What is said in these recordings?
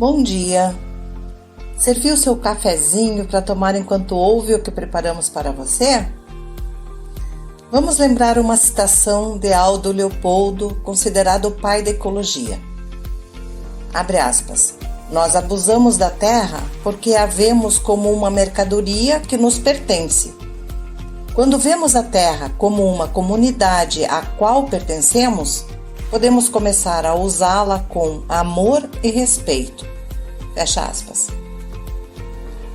Bom dia! Serviu seu cafezinho para tomar enquanto ouve o que preparamos para você? Vamos lembrar uma citação de Aldo Leopoldo, considerado o pai da ecologia. Abre aspas. Nós abusamos da terra porque a vemos como uma mercadoria que nos pertence. Quando vemos a terra como uma comunidade à qual pertencemos, podemos começar a usá-la com amor e respeito. Fecha aspas.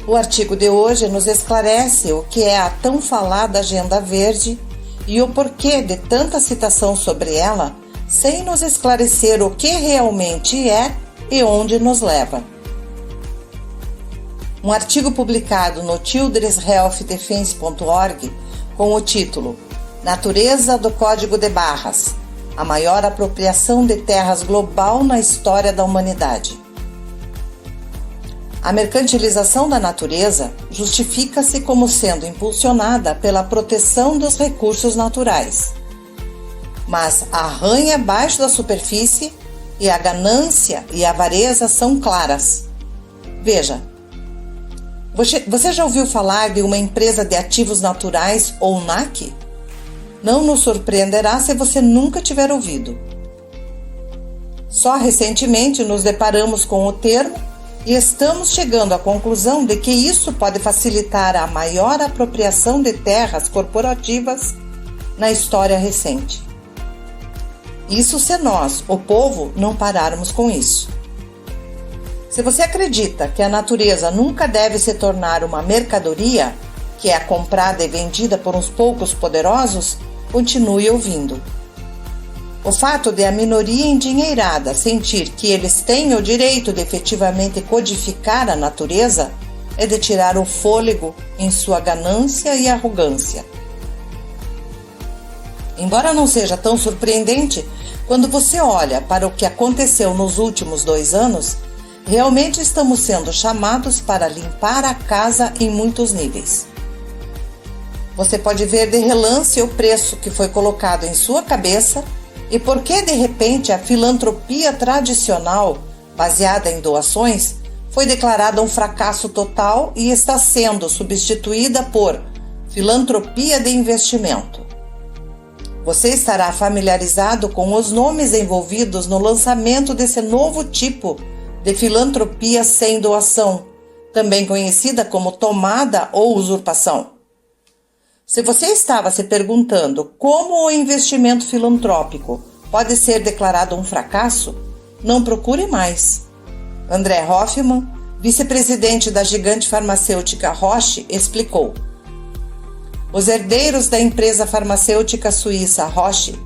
O artigo de hoje nos esclarece o que é a tão falada Agenda Verde e o porquê de tanta citação sobre ela, sem nos esclarecer o que realmente é e onde nos leva. Um artigo publicado no childrenshealthdefense.org com o título Natureza do Código de Barras, a maior apropriação de terras global na história da humanidade. A mercantilização da natureza justifica-se como sendo impulsionada pela proteção dos recursos naturais. Mas arranha abaixo da superfície e a ganância e a avareza são claras. Veja, você já ouviu falar de uma empresa de ativos naturais ou NAC? Não nos surpreenderá se você nunca tiver ouvido. Só recentemente nos deparamos com o termo e estamos chegando à conclusão de que isso pode facilitar a maior apropriação de terras corporativas na história recente. Isso se nós, o povo, não pararmos com isso. Se você acredita que a natureza nunca deve se tornar uma mercadoria, que é comprada e vendida por uns poucos poderosos, continue ouvindo. O fato de a minoria endinheirada sentir que eles têm o direito de efetivamente codificar a natureza é de tirar o fôlego em sua ganância e arrogância. Embora não seja tão surpreendente, quando você olha para o que aconteceu nos últimos 2 anos, realmente estamos sendo chamados para limpar a casa em muitos níveis. Você pode ver de relance o preço que foi colocado em sua cabeça e por que de repente a filantropia tradicional, baseada em doações, foi declarada um fracasso total e está sendo substituída por filantropia de investimento. Você estará familiarizado com os nomes envolvidos no lançamento desse novo tipo de filantropia sem doação, também conhecida como tomada ou usurpação. Se você estava se perguntando como o investimento filantrópico pode ser declarado um fracasso, não procure mais. André Hoffmann, vice-presidente da gigante farmacêutica Roche, explicou: os herdeiros da empresa farmacêutica suíça Roche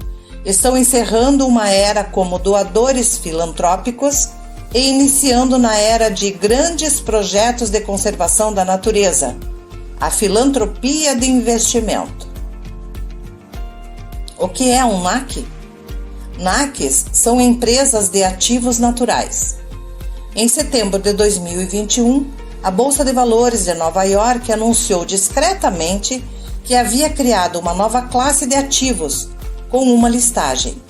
estão encerrando uma era como doadores filantrópicos e iniciando na era de grandes projetos de conservação da natureza, a filantropia de investimento. O que é um NAC? NACs são empresas de ativos naturais. Em setembro de 2021, a Bolsa de Valores de Nova York anunciou discretamente que havia criado uma nova classe de ativos com uma listagem.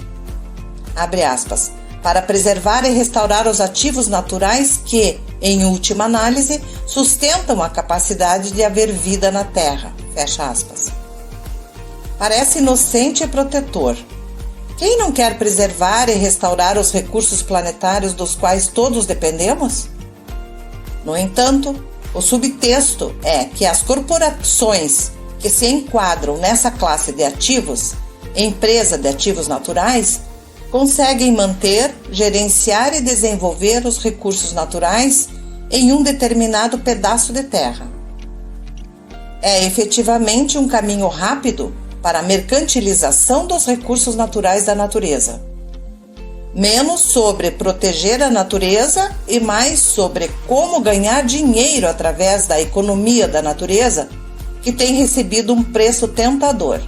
Abre aspas. Para preservar e restaurar os ativos naturais que, em última análise, sustentam a capacidade de haver vida na Terra. Fecha aspas. Parece inocente e protetor. Quem não quer preservar e restaurar os recursos planetários dos quais todos dependemos? No entanto, o subtexto é que as corporações que se enquadram nessa classe de ativos, empresa de ativos naturais, conseguem manter, gerenciar e desenvolver os recursos naturais em um determinado pedaço de terra. É efetivamente um caminho rápido para a mercantilização dos recursos naturais da natureza. Menos sobre proteger a natureza e mais sobre como ganhar dinheiro através da economia da natureza, que tem recebido um preço tentador.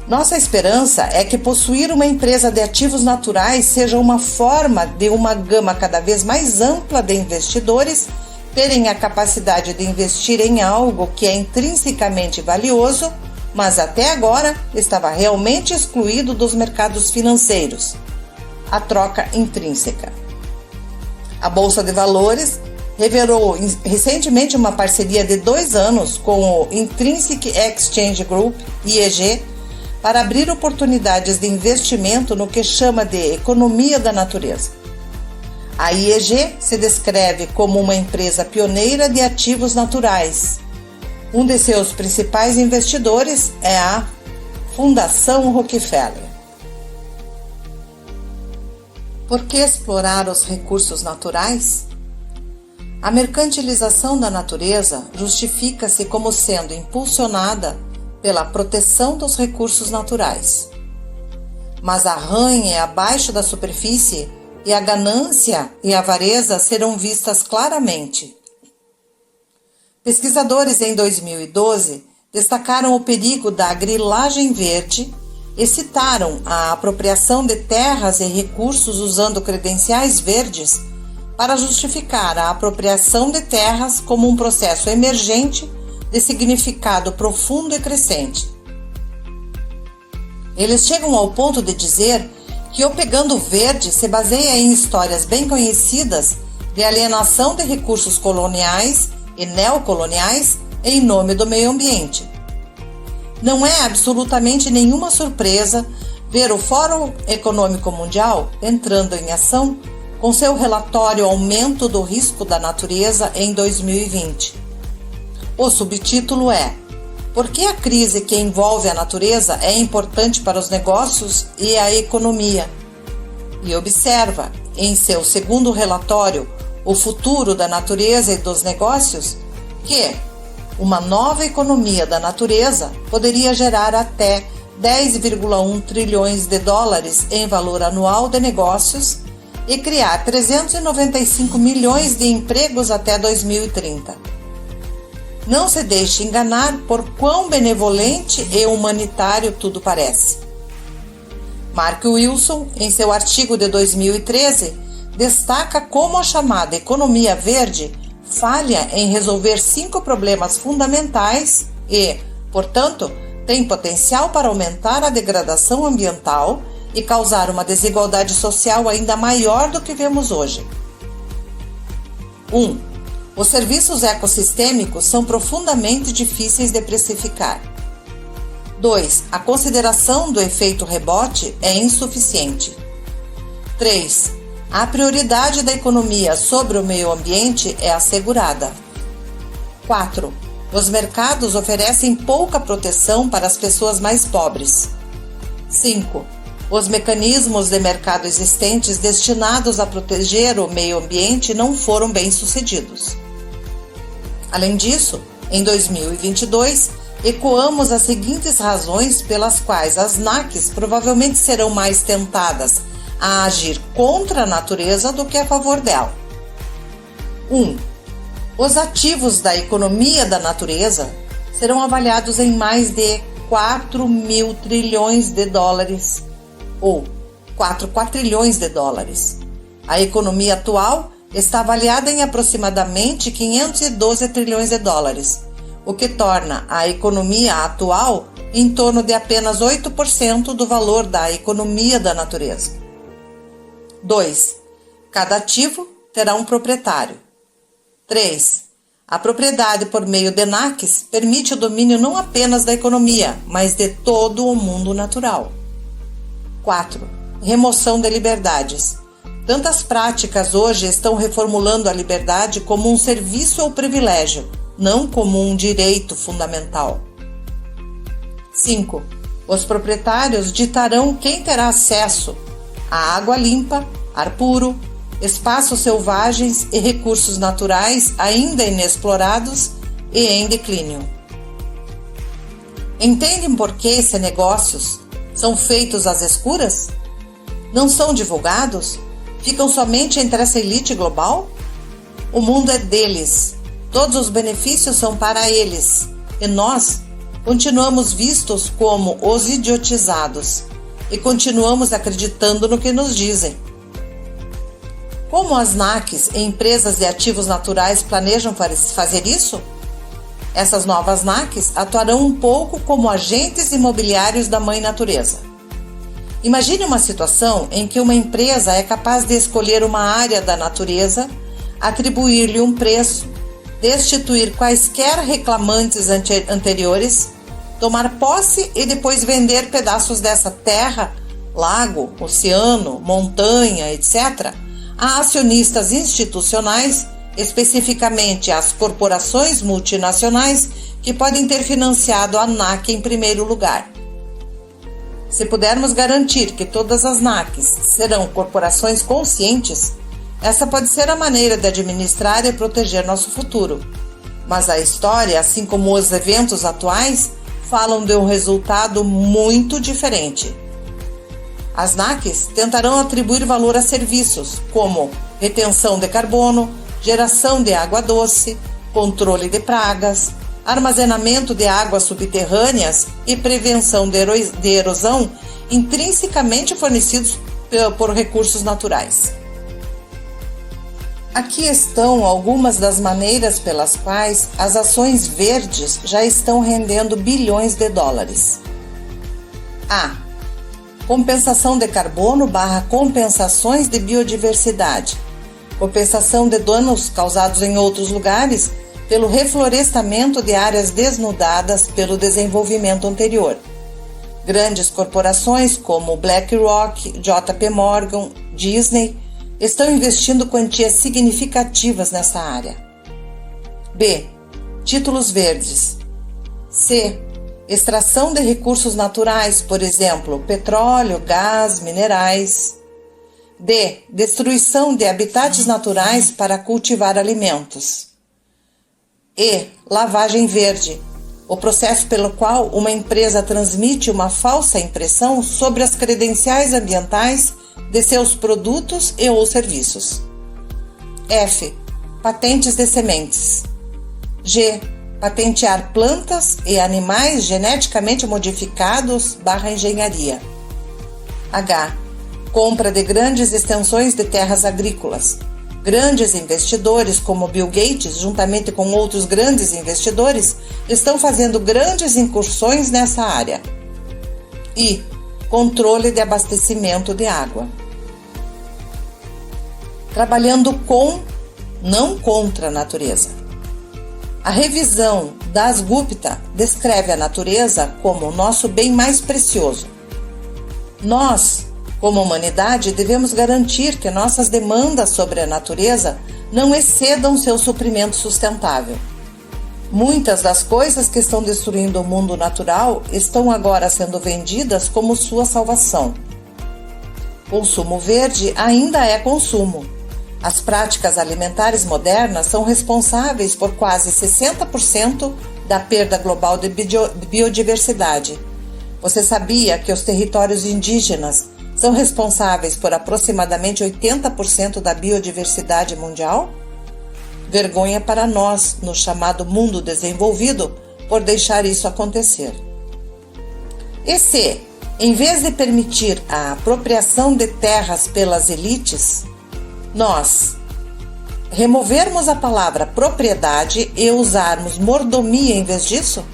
Nossa esperança é que possuir uma empresa de ativos naturais seja uma forma de uma gama cada vez mais ampla de investidores terem a capacidade de investir em algo que é intrinsecamente valioso, mas até agora estava realmente excluído dos mercados financeiros: a troca intrínseca. A Bolsa de Valores revelou recentemente uma parceria de 2 anos com o Intrinsic Exchange Group, IEG, para abrir oportunidades de investimento no que chama de economia da natureza. A IEG se descreve como uma empresa pioneira de ativos naturais. Um de seus principais investidores é a Fundação Rockefeller. Por que explorar os recursos naturais? A mercantilização da natureza justifica-se como sendo impulsionada pela proteção dos recursos naturais. Mas a ranha abaixo da superfície e a ganância e a avareza serão vistas claramente. Pesquisadores em 2012 destacaram o perigo da grilagem verde e citaram a apropriação de terras e recursos usando credenciais verdes para justificar a apropriação de terras como um processo emergente de significado profundo e crescente. Eles chegam ao ponto de dizer que o Pegando Verde se baseia em histórias bem conhecidas de alienação de recursos coloniais e neocoloniais em nome do meio ambiente. Não é absolutamente nenhuma surpresa ver o Fórum Econômico Mundial entrando em ação com seu relatório Aumento do Risco da Natureza em 2020. O subtítulo é: Por que a crise que envolve a natureza é importante para os negócios e a economia? E observa, em seu segundo relatório, O Futuro da Natureza e dos Negócios, que uma nova economia da natureza poderia gerar até 10,1 trilhões de dólares em valor anual de negócios e criar 395 milhões de empregos até 2030. Não se deixe enganar por quão benevolente e humanitário tudo parece. Mark Wilson, em seu artigo de 2013, destaca como a chamada economia verde falha em resolver 5 problemas fundamentais e, portanto, tem potencial para aumentar a degradação ambiental e causar uma desigualdade social ainda maior do que vemos hoje. 1. Os serviços ecossistêmicos são profundamente difíceis de precificar. 2. A consideração do efeito rebote é insuficiente. 3. A prioridade da economia sobre o meio ambiente é assegurada. 4. Os mercados oferecem pouca proteção para as pessoas mais pobres. 5. Os mecanismos de mercado existentes destinados a proteger o meio ambiente não foram bem-sucedidos. Além disso, em 2022, ecoamos as seguintes razões pelas quais as NACs provavelmente serão mais tentadas a agir contra a natureza do que a favor dela. 1. Os ativos da economia da natureza serão avaliados em mais de 4 mil trilhões de dólares, ou 4 quatrilhões de dólares. A economia atual está avaliada em aproximadamente 512 trilhões de dólares, o que torna a economia atual em torno de apenas 8% do valor da economia da natureza. 2. Cada ativo terá um proprietário. 3. A propriedade por meio de NACs permite o domínio não apenas da economia, mas de todo o mundo natural. 4. Remoção de liberdades. Tantas práticas hoje estão reformulando a liberdade como um serviço ou privilégio, não como um direito fundamental. 5. Os proprietários ditarão quem terá acesso a água limpa, ar puro, espaços selvagens e recursos naturais ainda inexplorados e em declínio. Entendem por que esses negócios são feitos às escuras? Não são divulgados? Ficam somente entre essa elite global? O mundo é deles, todos os benefícios são para eles, e nós continuamos vistos como os idiotizados e continuamos acreditando no que nos dizem. Como as NACs e empresas de ativos naturais planejam fazer isso? Essas novas NACs atuarão um pouco como agentes imobiliários da Mãe Natureza. Imagine uma situação em que uma empresa é capaz de escolher uma área da natureza, atribuir-lhe um preço, destituir quaisquer reclamantes anteriores, tomar posse e depois vender pedaços dessa terra, lago, oceano, montanha, etc., a acionistas institucionais, especificamente às corporações multinacionais que podem ter financiado a ANAC em primeiro lugar. Se pudermos garantir que todas as NACs serão corporações conscientes, essa pode ser a maneira de administrar e proteger nosso futuro. Mas a história, assim como os eventos atuais, falam de um resultado muito diferente. As NACs tentarão atribuir valor a serviços como retenção de carbono, geração de água doce, controle de pragas, armazenamento de águas subterrâneas e prevenção de erosão intrinsecamente fornecidos por recursos naturais. Aqui estão algumas das maneiras pelas quais as ações verdes já estão rendendo bilhões de dólares. A. Compensação de carbono / compensações de biodiversidade. Compensação de danos causados em outros lugares pelo reflorestamento de áreas desnudadas pelo desenvolvimento anterior. Grandes corporações como BlackRock, JP Morgan, Disney estão investindo quantias significativas nessa área. B. Títulos verdes. C. Extração de recursos naturais, por exemplo, petróleo, gás, minerais. D. Destruição de habitats naturais para cultivar alimentos. E. Lavagem verde, o processo pelo qual uma empresa transmite uma falsa impressão sobre as credenciais ambientais de seus produtos e ou serviços. F. Patentes de sementes. G. Patentear plantas e animais geneticamente modificados / engenharia. H. Compra de grandes extensões de terras agrícolas. Grandes investidores como Bill Gates, juntamente com outros grandes investidores, estão fazendo grandes incursões nessa área. I. Controle de abastecimento de água. Trabalhando com, não contra a natureza. A revisão Das Gupta descreve a natureza como o nosso bem mais precioso. Nós, como humanidade, devemos garantir que nossas demandas sobre a natureza não excedam seu suprimento sustentável. Muitas das coisas que estão destruindo o mundo natural estão agora sendo vendidas como sua salvação. Consumo verde ainda é consumo. As práticas alimentares modernas são responsáveis por quase 60% da perda global de biodiversidade. Você sabia que os territórios indígenas são responsáveis por aproximadamente 80% da biodiversidade mundial? Vergonha para nós, no chamado mundo desenvolvido, por deixar isso acontecer. E se, em vez de permitir a apropriação de terras pelas elites, nós removermos a palavra propriedade e usarmos mordomia em vez disso?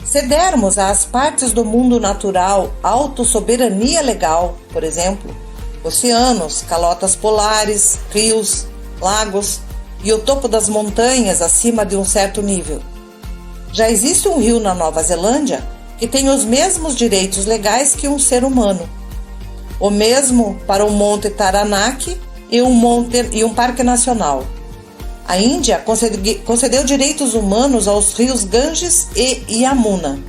Se dermos às partes do mundo natural autossoberania legal, por exemplo, oceanos, calotas polares, rios, lagos e o topo das montanhas acima de um certo nível. Já existe um rio na Nova Zelândia que tem os mesmos direitos legais que um ser humano. O mesmo para o Monte Taranaki e um parque nacional. A Índia concedeu direitos humanos aos rios Ganges e Yamuna.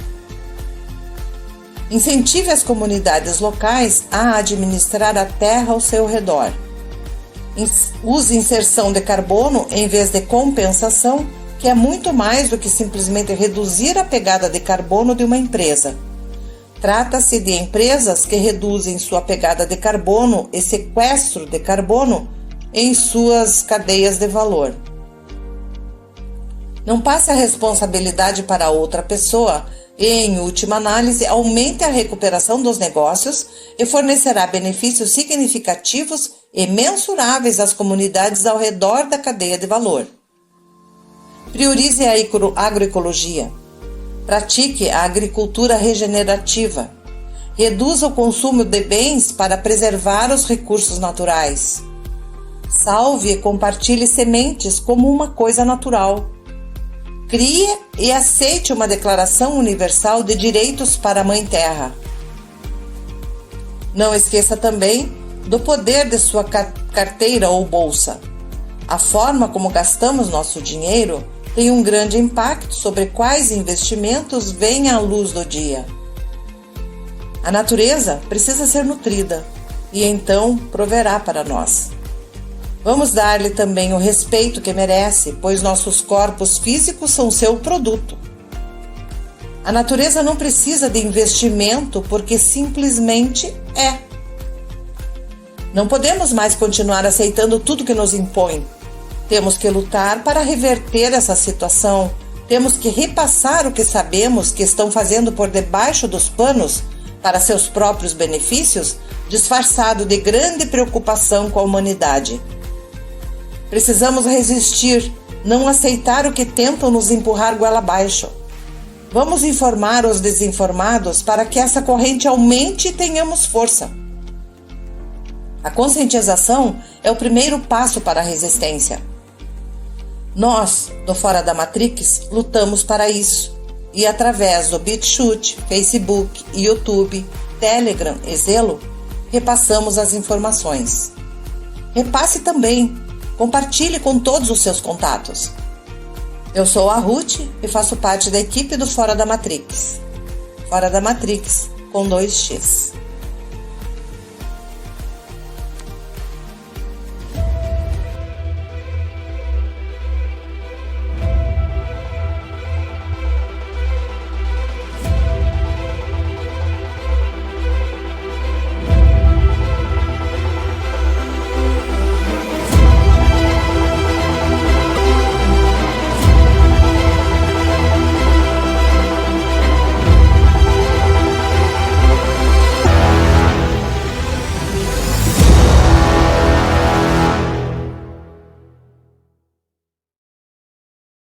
Incentive as comunidades locais a administrar a terra ao seu redor. Use inserção de carbono em vez de compensação, que é muito mais do que simplesmente reduzir a pegada de carbono de uma empresa. Trata-se de empresas que reduzem sua pegada de carbono e sequestro de carbono em suas cadeias de valor. Não passe a responsabilidade para outra pessoa e, em última análise, aumente a recuperação dos negócios e fornecerá benefícios significativos e mensuráveis às comunidades ao redor da cadeia de valor. Priorize a agroecologia. Pratique a agricultura regenerativa. Reduza o consumo de bens para preservar os recursos naturais. Salve e compartilhe sementes como uma coisa natural. Crie e aceite uma Declaração Universal de Direitos para a Mãe Terra. Não esqueça também do poder de sua carteira ou bolsa. A forma como gastamos nosso dinheiro tem um grande impacto sobre quais investimentos vêm à luz do dia. A natureza precisa ser nutrida e então proverá para nós. Vamos dar-lhe também o respeito que merece, pois nossos corpos físicos são seu produto. A natureza não precisa de investimento porque simplesmente é. Não podemos mais continuar aceitando tudo que nos impõe. Temos que lutar para reverter essa situação. Temos que repassar o que sabemos que estão fazendo por debaixo dos panos para seus próprios benefícios, disfarçado de grande preocupação com a humanidade. Precisamos resistir, não aceitar o que tentam nos empurrar goela abaixo. Vamos informar os desinformados para que essa corrente aumente e tenhamos força. A conscientização é o primeiro passo para a resistência. Nós, do Fora da Matrix, lutamos para isso. E através do BitChute, Facebook, YouTube, Telegram e Zelo, repassamos as informações. Repasse também. Compartilhe com todos os seus contatos. Eu sou a Ruth e faço parte da equipe do Fora da Matrix. Fora da Matrix, com 2x.